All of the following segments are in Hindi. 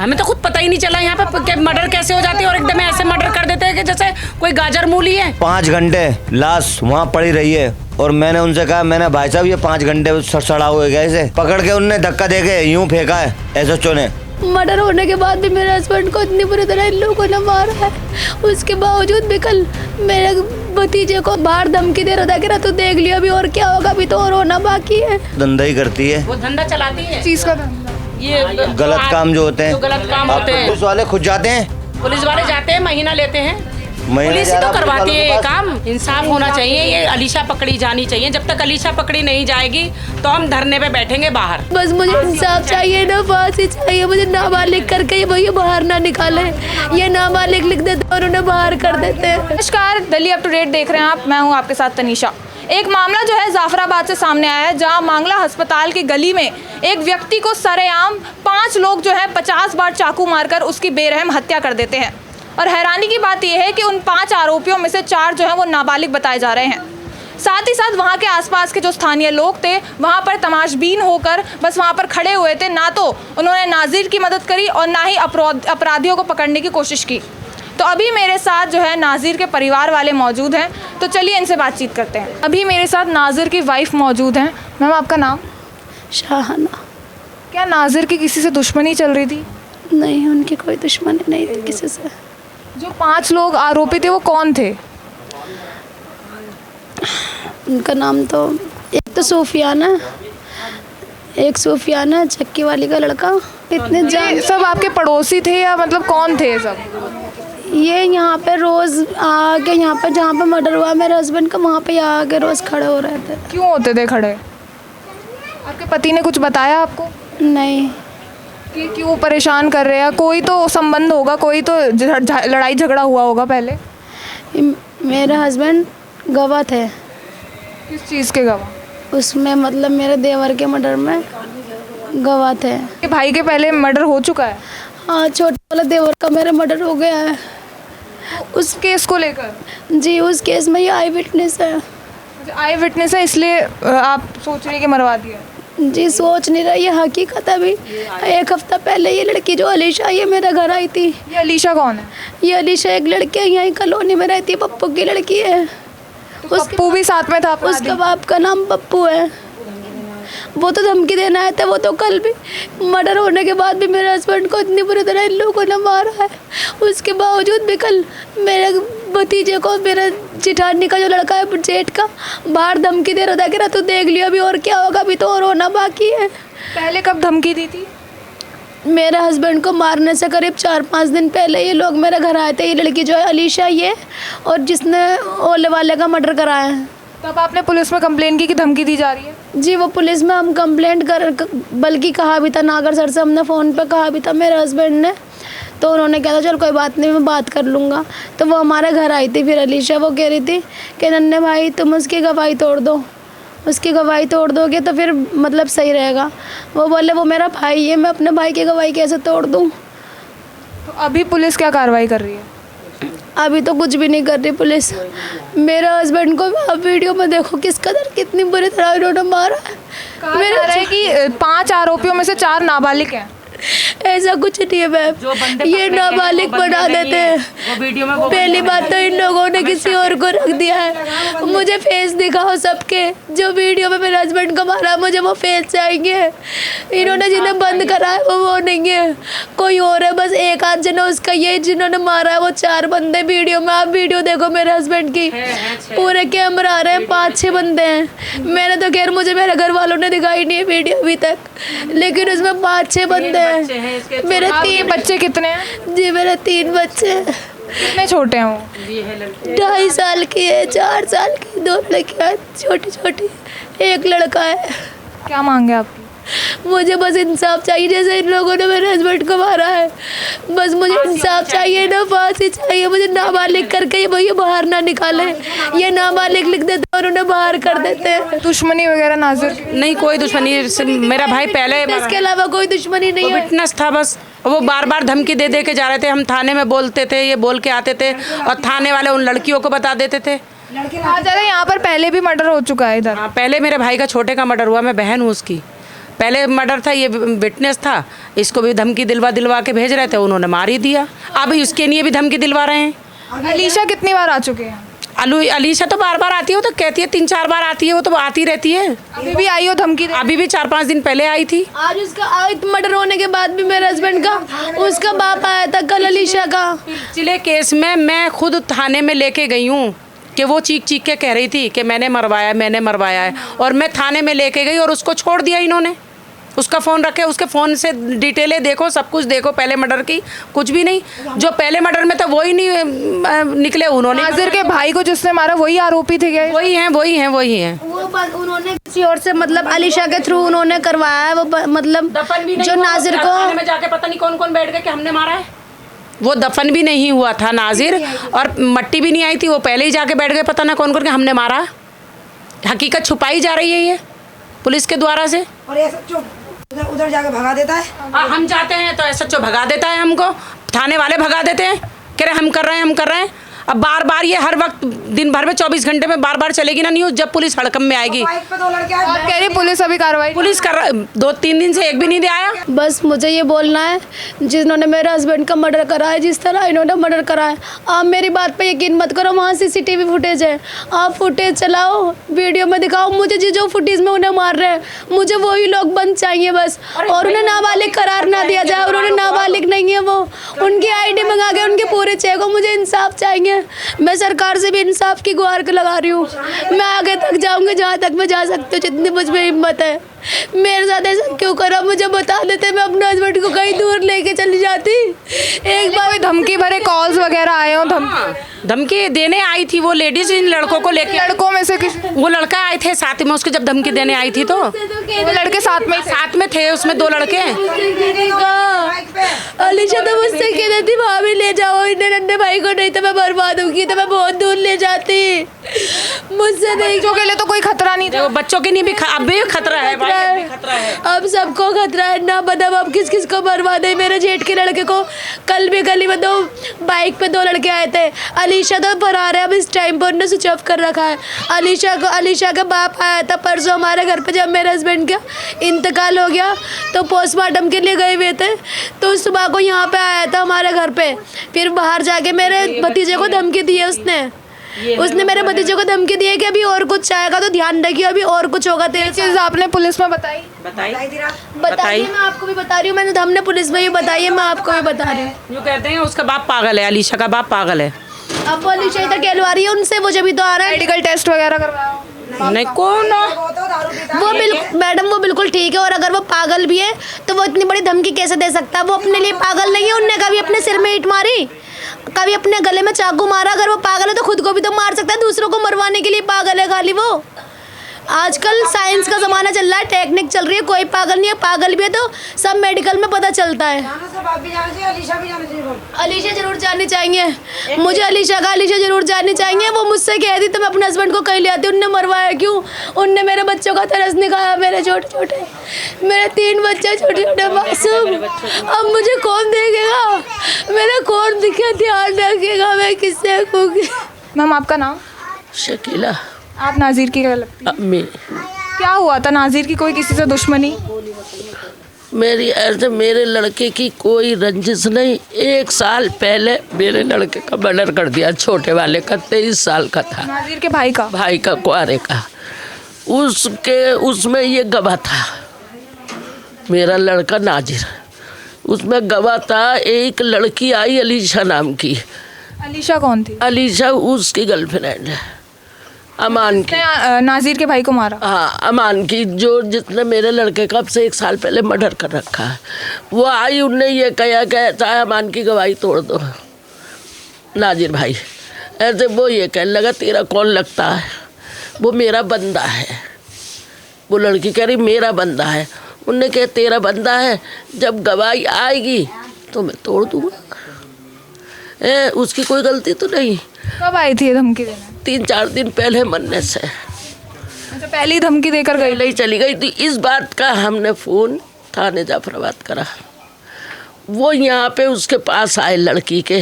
हमें तो खुद पता ही नहीं चला यहाँ पे मर्डर कैसे हो जाती है और एकदम ऐसे मर्डर कर देते हैं कि जैसे कोई गाजर मूली है। 5 घंटे लाश वहाँ पड़ी रही है और मैंने उनसे कहा, मैंने भाई साहब ये 5 घंटे सड़ा हुए गए से पकड़ के उनने धक्का देके यूं फेंका है एसएचओ ने। मर्डर होने के बाद भी मेरे हस्बैंड को इतनी बुरी तरह इन लोगों ने मारा है, उसके बावजूद भी कल मेरे भतीजे को बाहर धमकी दे रहा था कि तू देख लियो अभी और क्या होगा, अभी तो और होना बाकी है। धंधा ही करती है, वो धंधा चलाती है। चीज का धंधा, ये गलत काम जो होते हैं, गलत काम होते हैं। पुलिस वाले खुद जाते हैं, पुलिस वाले जाते हैं, महीना लेते हैं, पुलिस ही तो करवाती है ये काम। इंसाफ होना चाहिए, ये अलीशा पकड़ी जानी चाहिए। जब तक अलीशा पकड़ी नहीं जाएगी तो हम धरने पे बैठेंगे बाहर। बस मुझे इंसाफ चाहिए ना, फांसी चाहिए मुझे। नाबालिग करके ये भैया बाहर ना निकाले, ये नाबालिग लिख देते और उन्हें बाहर कर देते हैं। नमस्कार, दिल्ली अप टू डेट देख रहे हैं आप, मैं हूं आपके साथ तनीषा। एक मामला जो है जाफराबाद से सामने आया है, जहां मांगला अस्पताल की गली में एक व्यक्ति को सरेआम 5 लोग जो है 50 बार चाकू मारकर उसकी बेरहम हत्या कर देते हैं। और हैरानी की बात यह है कि उन 5 आरोपियों में से 4 जो हैं वो नाबालिग बताए जा रहे हैं। साथ ही साथ वहाँ के आसपास के जो स्थानीय लोग थे वहाँ पर तमाशबीन होकर बस वहाँ पर खड़े हुए थे। ना तो उन्होंने नाजिर की मदद करी और ना ही अपराधियों को पकड़ने की कोशिश की। तो अभी मेरे साथ जो है नाजिर के परिवार वाले मौजूद हैं, तो चलिए इनसे बातचीत करते हैं। अभी मेरे साथ नाजिर की वाइफ मौजूद हैं। मैम, आपका नाम? शाहाना। क्या नाजिर की किसी से दुश्मनी चल रही थी? नहीं, उनकी कोई दुश्मनी नहीं थी किसी से। जो 5 लोग आरोपी थे वो कौन थे? उनका नाम तो एक तो सूफियाना, एक सूफियाना चक्की वाली का लड़का। इतने ये सब आपके पड़ोसी थे या मतलब कौन थे सब? ये यहाँ पे रोज़ आके, यहाँ पे जहाँ पे मर्डर हुआ मेरे हस्बैंड का, वहाँ पे आके रोज़ खड़े हो रहे थे। क्यों होते थे खड़े? आपके पति ने कुछ बताया आपको? नहीं। कि क्यों परेशान कर रहे हैं? कोई तो संबंध होगा, कोई तो लड़ाई झगड़ा हुआ होगा पहले। मेरे हस्बैंड गवाह थे। किस चीज़ के गवाह? उसमें मतलब मेरे देवर के मर्डर में गवाह थे। कि भाई के पहले मर्डर हो चुका है? हाँ, छोटे वाला देवर का मेरा मर्डर हो गया है। उस केस को लेकर? जी, उस केस में ये आई विटनेस है। आई विटनेस है, इसलिए आप सोच रही है कि मरवा दिया? जी, सोच नहीं रही, ये हकीकत है। अभी 1 हफ्ता पहले ये लड़की जो अलीशा, ये मेरे घर आई थी। ये अलीशा कौन है? ये अलीशा एक लड़की है, यहीं कॉलोनी में रहती है, पप्पू की लड़की है। पप्पू भी साथ में था? उसका बाप का नाम पप्पू है। वो तो धमकी देना आए थे। वो तो कल भी मर्डर होने के बाद भी मेरे हस्बैंड को इतनी बुरी तरह इन लोगों ने मारा है, उसके बावजूद भी कल मेरे भतीजे को, मेरे जिठानी का जो लड़का है जेठ का, बाहर धमकी दे रहा था कि तू देख लियो अभी और क्या होगा, अभी तो और होना बाकी है। पहले कब धमकी दी थी? मेरे हस्बैंड को मारने से करीब 4-5 दिन पहले ये लोग मेरे घर आए थे। ये लड़की जो है अलीशा, ये और जिसने ओले वाले का मर्डर कराया है। तब आपने पुलिस में कंप्लेन की कि धमकी दी जा रही है? जी, वो पुलिस में हम कंप्लेंट बल्कि कहा भी था, नागर सर से हमने फ़ोन पे कहा भी था मेरे हस्बैंड ने। तो उन्होंने कहा था चल कोई बात नहीं, मैं बात कर लूँगा। तो वो हमारे घर आई थी। फिर अलीशा वो कह रही थी कि नन्हे भाई तुम उसकी गवाही तोड़ दो, उसकी गवाही तोड़ दोगे तो फिर मतलब सही रहेगा। वो बोले वो मेरा भाई है, मैं अपने भाई की गवाही कैसे तोड़ दूँ। तो अभी पुलिस क्या कार्रवाई कर रही है? अभी तो कुछ भी नहीं कर रही पुलिस। मेरे हस्बैंड को आप वीडियो में देखो किस कदर कितनी बुरी तरह इन्होंने मारा है। कहा जा रहा है कि 5 आरोपियों में से 4 नाबालिग हैं। ऐसा कुछ नहीं है मैम, ये नाबालिग बना देते हैं। पहली बात तो इन लोगों ने किसी और को रख दिया है। मुझे फेस दिखाओ सबके, जो वीडियो में मेरे हस्बैंड को मारा, मुझे वो फेस चाहिए। इन्होंने जिन्हें बंद करा है वो नहीं है, कोई और है। बस एक आध जना उसका ये जिन्होंने मारा है वो 4 बंदे वीडियो में। आप वीडियो देखो मेरे हस्बैंड की, पूरे कैमरा आ रहे हैं, 5-6 बंदे हैं। मैंने तो खैर, मुझे मेरे घर वालों ने दिखाई नहीं है वीडियो अभी तक, लेकिन उसमें 5-6 बंदे हैं। मेरे 3 बच्चे कितने हैं? जी, मेरे 3 बच्चे हैं। कितने छोटे हैं वो? 2.5 साल की है, 4 साल की, 2 लड़कियाँ छोटी छोटी, 1 लड़का है। क्या मांगे आपकी? मुझे बस इंसाफ चाहिए, जैसे इन लोगों ने मेरे हस्बैंड को मारा है। बस मुझे इंसाफ चाहिए ना, फांसी चाहिए मुझे। नाबालिग करके ये भैया बाहर ना निकाले, ये नाबालिग लिख देते और उन्हें बाहर कर देते हैं। दुश्मनी वगैरह नाजिर? नहीं, कोई दुश्मनी। मेरा भाई पहले, इसके अलावा कोई दुश्मनी नहीं है। विटनेस था बस। वो बार बार धमकी दे के जा रहे थे। हम थाने में बोलते थे, ये बोल के आते थे और थाने वाले उन लड़कियों को बता देते थे। कहा जा रहा है यहाँ पर पहले भी मर्डर हो चुका है इधर। हाँ, पहले मेरे भाई का छोटे का मर्डर हुआ, मैं बहन हूँ उसकी। पहले मर्डर था, ये विटनेस था, इसको भी धमकी दिलवा के भेज रहे थे, उन्होंने मार ही दिया। अब इसके लिए भी धमकी दिलवा रहे हैं। अलीशा कितनी बार आ चुके हैं? अलीशा तो बार बार आती है, वो तो कहती है 3-4 बार आती है, वो तो आती रहती है। अभी भी आई हो धमकी दे? अभी भी 4-5 दिन पहले आई थी। आज उसका मर्डर होने के बाद भी मेरे हस्बैंड का उसका बाप आया था कल अलीशा का। पिछले केस में मैं खुद थाने में लेके गई हूँ कि वो चीख के कह रही थी कि मैंने मरवाया है, और मैं थाने में लेके गई और उसको छोड़ दिया इन्होंने। उसका फ़ोन रखे, उसके फ़ोन से डिटेलें देखो, सब कुछ देखो, पहले मर्डर की कुछ भी नहीं, जो पहले मर्डर में था वही नहीं निकले। उन्होंने नाजिर के भाई को जिसने मारा वही आरोपी थे क्या? वही हैं। वो बात उन्होंने किसी और से मतलब अलीशा के थ्रू उन्होंने करवाया है। वो मतलब दफन भी नहीं जो नाजिर को थाने में जाके पता नहीं कौन बैठ गए कि हमने मारा है। वो दफन भी नहीं हुआ था नाजिर, और मट्टी भी नहीं आई थी, वो पहले ही जाके बैठ गए पता ना कौन कि हमने मारा। हकीकत छुपाई जा रही है ये पुलिस के द्वारा से। और ये उधर जाके भगा देता है। हम जाते हैं तो एसएचओ भगा देता है हमको, थाने वाले भगा देते हैं, कह रहे हम कर रहे हैं। अब बार ये हर वक्त दिन भर में 24 घंटे में बार चलेगी ना न्यूज़, जब पुलिस हड़कम में आएगी। बाइक पे 2 लड़के आए। आप कह रही पुलिस अभी कार्रवाई? पुलिस कर रहा, 2-3 दिन से एक भी नहीं दे आया। बस मुझे ये बोलना है, जिन्होंने मेरे हस्बैंड का मर्डर करा है, जिस तरह इन्होंने मर्डर करा है, आप मेरी बात पे यकीन मत करो। वहाँ CCTV फुटेज है, आप फुटेज चलाओ, वीडियो में दिखाओ। मुझे जो फुटेज में उन्हें मार रहे हैं, मुझे वही लोग बंद चाहिए बस, और उन्हें नाबालिग करार ना दिया जाए। उन्होंने नाबालिग नहीं है वो, उनकी ID मंगा के उनके पूरे चेक हो। मुझे इंसाफ चाहिए। मैं सरकार से भी इंसाफ की गुहार लगा रही हूँ। मैं आगे तक जाऊंगी जहाँ तक मैं जा सकती हूँ, जितनी मुझ में हिम्मत है। मेरे साथ ऐसा क्यों करा? मुझे बता देते, मैं अपने हस्बैंड को कहीं दूर लेके चली जाती। एक बार धमकी भरे कॉल्स वगैरह आए हो? धमकी देने आई थी वो लेडीज इन लड़कों को लेके। लड़कों में से किस? वो लड़का आए थे साथ में उसके, जब धमकी देने आई थी तो वो लड़के साथ में थे, उसमें 2 लड़के। अलीशा तो मुझसे कह रही थी भाभी ले जाओ इन्हें, नन्हे भाई को, नहीं तो मैं बर्बाद होगी, तो मैं बहुत दूर ले जाती। मुझसे नहीं। बच्चों के लिए तो कोई खतरा नहीं था? बच्चों के लिए भी अब भी खतरा है भाई, अब भी खतरा है। अब सबको खतरा है ना, बताओ अब किस को बर्बाद है। मेरे जेठ के लड़के को कल भी गली में बाइक पे 2 लड़के आए थे। अलीशा तो फरार है, अब इस टाइम पर उन्होंने स्विच ऑफ कर रखा है। अलीशा का बाप आया था परसों हमारे घर पे, जब मेरे हस्बैंड का इंतकाल हो गया तो पोस्टमार्टम के लिए गए हुए थे, तो सुबह को यहाँ पे आया था हमारे घर पे। फिर बाहर जाके मेरे भतीजे को धमकी दी है उसने मेरे भतीजे को धमकी दी है कि अभी और कुछ आएगा तो ध्यान रखिए, अभी और कुछ होगा। तो ये चीज़ आपने पुलिस में बताई? बताइए, मैं आपको भी बता रही हूँ। हमने पुलिस में भी बताई है, मैं आपको भी बता रही हूँ। जो कहते हैं उसका बाप पागल है, अलीशा का बाप पागल है। अब वो अलीशा इधर कहलवा रही है उनसे, वो जब भी तो आ रहा है। मेडिकल टेस्ट वगैरह करवाओ? नहीं, कौन वो बिल्कुल मैडम, वो बिल्कुल ठीक है। और अगर वो पागल भी है तो वो इतनी बड़ी धमकी कैसे दे सकता है? वो अपने लिए पागल नहीं है। उनने कभी अपने सिर में ईंट मारी, कभी अपने गले में चाकू मारा। अगर वो पागल है तो खुद को भी तो मार सकता है, दूसरों को मरवाने के लिए पागल है खाली वो। आजकल साइंस का ज़माना चल रहा है, टेक्निक चल रही है, कोई पागल नहीं है। पागल भी है तो सब मेडिकल में पता चलता है। अलीशा जरूर जाननी चाहिए मुझे, अलीशा जरूर जाननी चाहिए। वो मुझसे कह दी तो मैं अपने हस्बैंड को कह ले आती। उनने मरवाया क्यों? उनने मेरे बच्चों का तरस निकाला, मेरे 3 बच्चे छोटे मासूम। अब मुझे कौन देखेगा? मेरा कौन दिखे, ध्यान रखेगा? मैं किससे कहूँगी? मैम आपका नाम? शकीला। आप नाजिर की क्या लगती है? अम्मी। क्या हुआ था नाजिर की? कोई किसी से दुश्मनी? मेरी ऐसे मेरे लड़के की कोई रंजिश नहीं। 1 साल पहले मेरे लड़के का मर्डर कर दिया, छोटे वाले का, 23 साल का था। नाजिर के भाई का कुआरे का। उसमें ये गवाह था मेरा लड़का नाजिर, उसमें गवाह था। एक लड़की आई अलीशा नाम की। अलीशा कौन थी? अलीशा उसकी गर्लफ्रेंड है, अमान की। नाजिर के भाई को मारा? हाँ, अमान की, जिसने मेरे लड़के का अब से 1 साल पहले मर्डर कर रखा है। वो आई, उनने ये कहा कि चाहे अमान की गवाही तोड़ दो। नाजिर भाई ऐसे वो ये कहने लगा तेरा कौन लगता है? वो मेरा बंदा है। वो लड़की कह रही मेरा बंदा है। उनने कहा तेरा बंदा है, जब गवाही आएगी तो मैं तोड़ दूँगा। उसकी कोई गलती तो नहीं। कब आई थी ये धमकी देने? 3-4 दिन पहले मरने से। अच्छा, पहली धमकी देकर गई? नहीं, चली गई थी। इस बात का हमने फ़ोन थाने जाफराबाद करा। वो यहाँ पे उसके पास आए लड़की के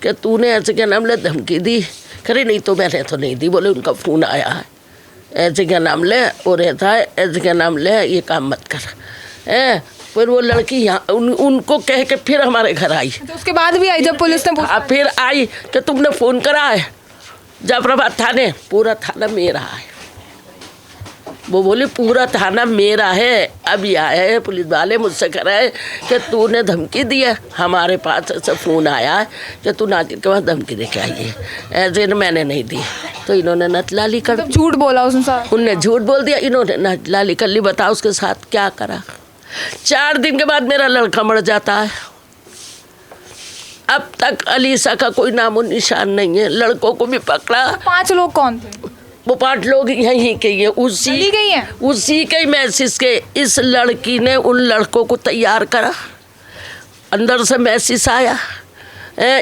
कि तूने ऐसे क्या नाम ले धमकी दी? करे नहीं तो मैंने तो नहीं दी। बोले उनका फ़ोन आया है, ऐसे क्या नाम ले और रहता है, ऐसे क्या नाम ले, ये काम मत कर। है। फिर वो लड़की यहाँ उनको कह के फिर हमारे घर आई। तो उसके बाद भी आई जब पुलिस ने पूछा? फिर आई कि तुमने फ़ोन करा है जाफराबाद थाने? पूरा थाना मेरा है। वो बोली पूरा थाना मेरा है। अभी आए हैं पुलिस वाले, मुझसे कह रहे हैं कि तूने धमकी दी है। हमारे पास ऐसा फ़ोन आया है कि तू नाजिर के पास धमकी दे के आई है। ऐसे मैंने नहीं दी। तो इन्होंने नतलाली कर, मतलब झूठ बोला उसने सारा? उनने झूठ बोल दिया, इन्होंने नतलाली कर ली। बताओ उसके साथ क्या करा। 4 दिन के बाद मेरा लड़का मर जाता है। अब तक अलीसा का कोई नामो निशान नहीं है। लड़कों को भी पकड़ा। 5 लोग कौन थे? वो 5 लोग यहीं के ही है, चली गई हैं? उसी के मैसेज के। इस लड़की ने उन लड़कों को तैयार करा, अंदर से मैसेज आया,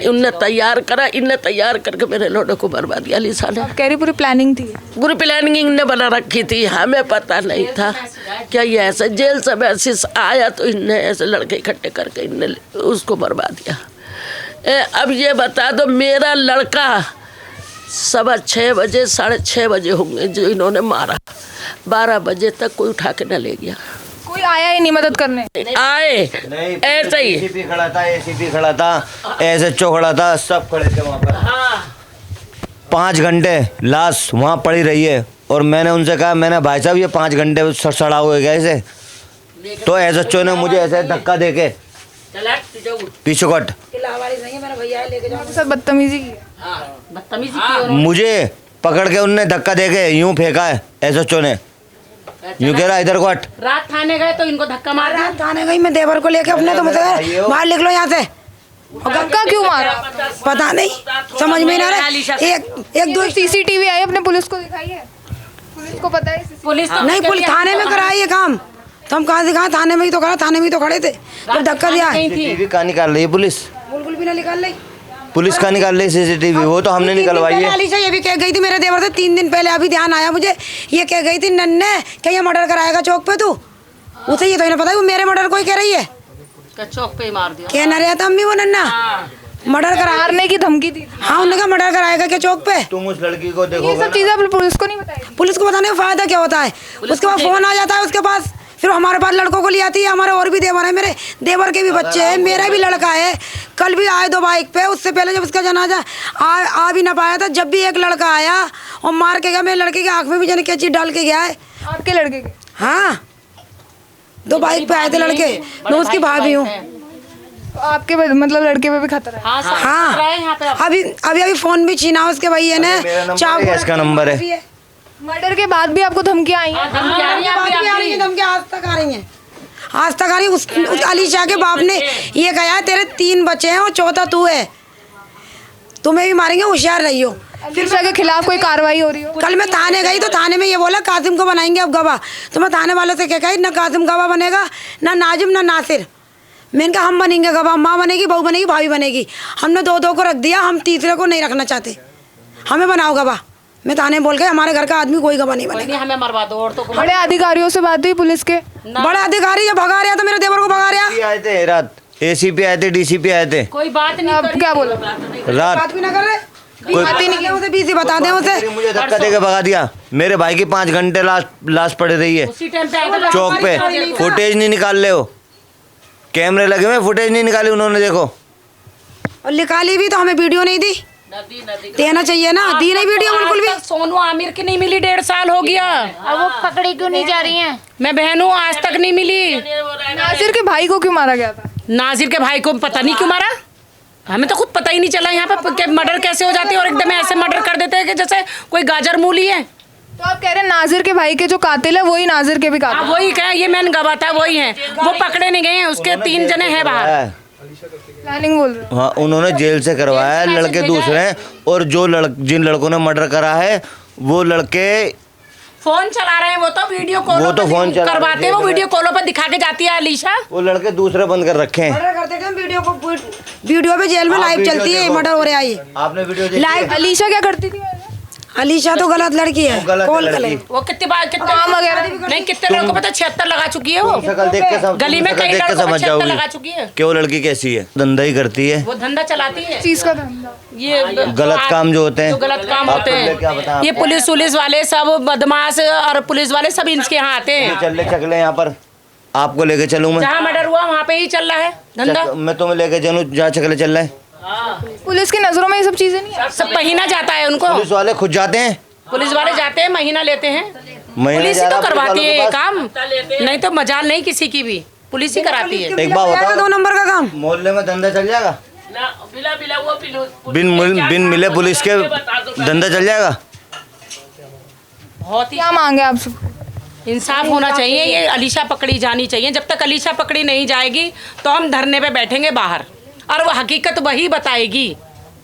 उनने तैयार करा, इनने तैयार करके मेरे लड़कों को बर्बाद किया। अलीसा ने कह रही पूरी प्लानिंग थी? पूरी प्लानिंग इनने बना रखी थी, हमें पता नहीं था। क्या ये ऐसे जेल से मैसेज आया तो इनने ऐसे लड़के इकट्ठे करके इनने उसको बर्बाद किया। अब ये बता दो, मेरा लड़का 6:15 बजे 6:30 बजे होंगे जो इन्होंने मारा। 12 बजे तक कोई उठा के न ले गया। कोई आया ही नहीं मदद करने? नहीं, ऐसे ही एसीपी खड़ा था, एसीपी खड़ा था, एसएचओ खड़ा था, सब खड़े थे वहाँ पर। 5 घंटे लाश वहाँ पड़ी रही है। और मैंने उनसे कहा, मैंने भाई साहब ये 5 घंटे सड़ा हुए गए ऐसे। तो एसएचओ ने मुझे ऐसे धक्का दे के पीछे कट सब बदतमीजी की? मुझे पकड़ के उनने धक्का दे के यूं फेंका है। एसएचओ ने यूं कह रहा इधर को हट। रात थाने गए तो इनको धक्का मार दिया। थाने गई मैं देवर को लेके अपने, तो मुझे बाहर निकलो यहाँ से। धक्का क्यों मारा? पता नहीं, समझ में नहीं आ रहा। एक दो सीसीटीवी आई, अपने पुलिस को दिखाई है? पुलिस को पता है? पुलिस नहीं, पुलिस थाने में कराई ये काम। तो हम कहाँ से कहाँ, थाने में ही तो करा, थाने में ही तो खड़े थे जब धक्का दिया। सीसीटीवी कहाँ निकाल रही है पुलिस? बिल्कुल भी ना निकाल रही। पुलिस का निकाल रही सीसीटीवी, वो तो हमने निकलवाई है। अलीशा ये भी कह गई थी मेरे देवर से 3 दिन पहले, अभी ध्यान आया मुझे, ये कह गई थी नन्ने क्या ये मर्डर कराएगा चौक पे तू? उसे ये तो नहीं पता वो मेरे मर्डर कोई कह रही है। चौक पे मार दिया। कहना रहा था अम्मी वो नन्ना मर्डर मारने की धमकी दी? हाँ, उन्होंने कहा मर्डर कराएगा क्या चौक पे? तुम उस लड़की को देखो। ये सब चीजें अपने पुलिस को नहीं बताई? पुलिस को बताने का फायदा क्या होता है? उसके बाद फोन आ जाता है उसके पास, फिर हमारे पास लड़कों को ले आती है। हमारे और भी देवर है, मेरे देवर के भी बच्चे हैं, मेरा भी लड़का है। कल भी आए 2 बाइक पे, उससे पहले जब उसका जनाजा आ भी ना पाया था, जब भी एक लड़का आया और मार के गया। मेरे लड़के की आँख में भी जाने क्या चीज़ डाल के गया है। आपके लड़के के? हाँ, 2 बाइक पे आए थे लड़के, मैं उसकी भाभी हूँ। तो आपके मतलब लड़के पे भी खतरा है? हाँ, अभी फोन भी छीना उसके भैया ने। इसका नंबर है। मर्डर के बाद भी आपको धमकियाँ आई हैं? धमकियाँ आज तक आ रही हैं, आज तक आ रही। उस अलीशा के बाप ने ये कहा है तेरे 3 बच्चे हैं और चौथा तू है, तुम्हें भी मारेंगे, होशियार रही हो। अलीशा के खिलाफ कोई कार्रवाई हो रही हो? कल मैं थाने गई तो थाने में ये बोला कासिम को बनाएंगे अब गवाह। तो मैं थाने वालों से क्या कही, ना कासिम गवाह बनेगा, ना नाजिम, ना नासिर। मैंने कहा हम बनेंगे गवाह, माँ बनेगी, बहू बनेगी, भाभी बनेगी। हमने 2-2 को रख दिया, हम तीसरे को नहीं रखना चाहते। हमें बनाओ गवाह। मैं थाने बोल के हमारे घर का आदमी कोई गवाह नहीं बनेगा। हमें मरवा दो। और तो बड़े अधिकारियों से बात हुई पुलिस के? बड़े अधिकारी जब भगा रहा था मेरे देवर को भगा रहा। आए थे रात, एसीपी आए थे, डीसीपी आए थे। कोई बात नहीं। अब क्या बोला? रात बात भी ना कर रहे, कोई बात ही नहीं उसे बीसी बता दें उसे। मुझे धक्का देके भगा दिया। मेरे भाई की 5 घंटे लाश पड़ी रही है उसी टाइम पे आए थे। चौक पे। फुटेज नहीं निकाल ले, हो कैमरे लगे हुए, फुटेज नहीं निकाली उन्होंने। देखो, और निकाली भी तो हमें वीडियो नहीं दी। देना चाहिए ना, दी नहीं वीडियो बिल्कुल भी। सोनू आमिर की नहीं मिली, 1.5 साल हो गया। अब वो पकड़ी क्यों नहीं जा रही हैं? मैं बहन हूँ, आज तक नहीं मिली। नासिर के भाई को क्यों मारा गया था? नाजिर के भाई को पता नहीं क्यों मारा, हमें तो खुद पता ही नहीं चला यहाँ पे मर्डर कैसे हो जाती है। और एकदम ऐसे मर्डर कर देते हैं कि जैसे कोई गाजर मूली है। तो आप कह रहे हैं नाजिर के भाई के जो कातिल है वही नाजिर के भी कातिल? वही कहा, ये मैंने गवाह था, वही है। वो पकड़े नहीं गए हैं, उसके 3 जने हैं बाहर। प्लानिंग बोल रहे हो? हाँ, उन्होंने जेल से करवाया है, लड़के दूसरे हैं। और जो जिन लड़कों ने मर्डर करा है वो लड़के फोन चला रहे हैं। वो तो वीडियो कॉल वो तो फोन चला करवाते हैं, वो वीडियो कॉलों पर दिखा के जाती है अलीशा। वो लड़के दूसरे बंद कर रखे हैं। मर्डर करते टाइम वीडियो पे जेल में लाइव चलती है, मर्डर हो रहा है। आपने वीडियो देखी? लाइव। अलीशा क्या करती थी? अलीशा तो गलत लड़की है, कौन गलत? वो कितने काम वगैरह नहीं, कितने लोगों को पता 76 लगा चुकी है। वो शक्ल देख के गली में कई लड़कों को 76 लगा चुकी है कि वो लड़की कैसी है। धंधा ही करती है, वो धंधा चलाती है। चीज का धंधा? ये गलत काम जो होते हैं, जो गलत काम होते क्या बताएं हैं, ये पुलिस वाले सब बदमाश और पुलिस वाले सब इनके यहाँ आते हैं। चले चकले यहाँ पर आपको लेके चलूँ मैं? जहाँ मर्डर हुआ वहाँ पे ही चल रहा है धंधा। मैं तुम्हें लेके चलूँ जहाँ चकले चल रहा है? पुलिस की नज़रों में ये सब चीज़ें नहीं है। सब महीना जाता है उनको, पुलिस वाले खुद जाते हैं, पुलिस वाले जाते हैं, महीना लेते हैं, महीने पुलिस ही जा तो रहा करवाती पुलिस है ये वालों के काम, नहीं तो मजाल नहीं किसी की भी, पुलिस ही कराती है। एक बात बताओ, 2 नंबर का काम। मोहल्ले में धंधा चल जाएगा? वो बिन मिले पुलिस के धंधा चल जाएगा? बहुत ही क्या मांगे आप सब? इंसाफ होना चाहिए, ये अलीशा पकड़ी जानी चाहिए। जब तक अलीशा पकड़ी नहीं जाएगी तो हम धरने पे बैठेंगे बाहर, और वो हकीकत वही बताएगी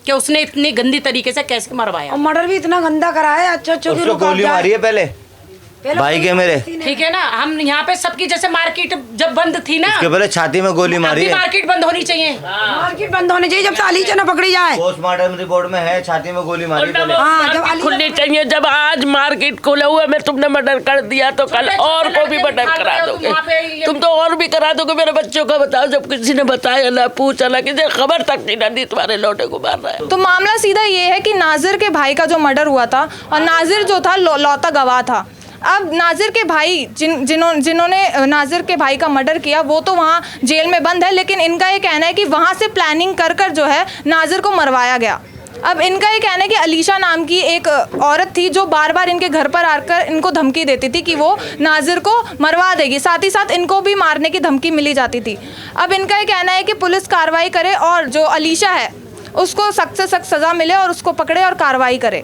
कि उसने इतनी गंदी तरीके से कैसे मरवाया। और मर्डर भी इतना गंदा करा है, अच्छे उसको गोली मारी है पहले भाई के मेरे, ठीक है ना। हम यहाँ पे सबकी जैसे मार्केट जब बंद थी ना, उसके पहले छाती में गोली मारी है। मार्केट बंद होनी चाहिए, मार्केट बंद होनी चाहिए जब तक अलीशा न पकड़ी जाए। पोस्टमार्टम रिपोर्ट में है छाती में गोली मारी पहले। हाँ, जब अलीशा खुलनी चाहिए। जब आज मार्केट खोला हुआ में तुमने मर्डर कर दिया तो कल और को भी मर्डर करा दोगे, तुम तो और भी करा दोगे। मेरे बच्चों का बताओ, जब किसी ने बताया ना पूछा ना, किसी खबर तक नहीं दी तुम्हारे लौटे को मार रहा है। तो मामला सीधा ये है कि नाजिर के भाई का जो मर्डर हुआ था, और नाजिर जो था लौता गवाह था। अब नाजिर के भाई जिन्होंने नाजिर के भाई का मर्डर किया वो तो वहाँ जेल में बंद है, लेकिन इनका ये कहना है कि वहाँ से प्लानिंग कर जो है नाजिर को मरवाया गया। अब इनका ये कहना है कि अलीशा नाम की एक औरत थी जो बार बार इनके घर पर आकर इनको धमकी देती थी कि वो नाजिर को मरवा देगी, साथ ही साथ इनको भी मारने की धमकी मिली जाती थी। अब इनका ये कहना है कि पुलिस कार्रवाई करे और जो अलीशा है उसको सख्त से सख्त सज़ा मिले और उसको पकड़े और कार्रवाई करे।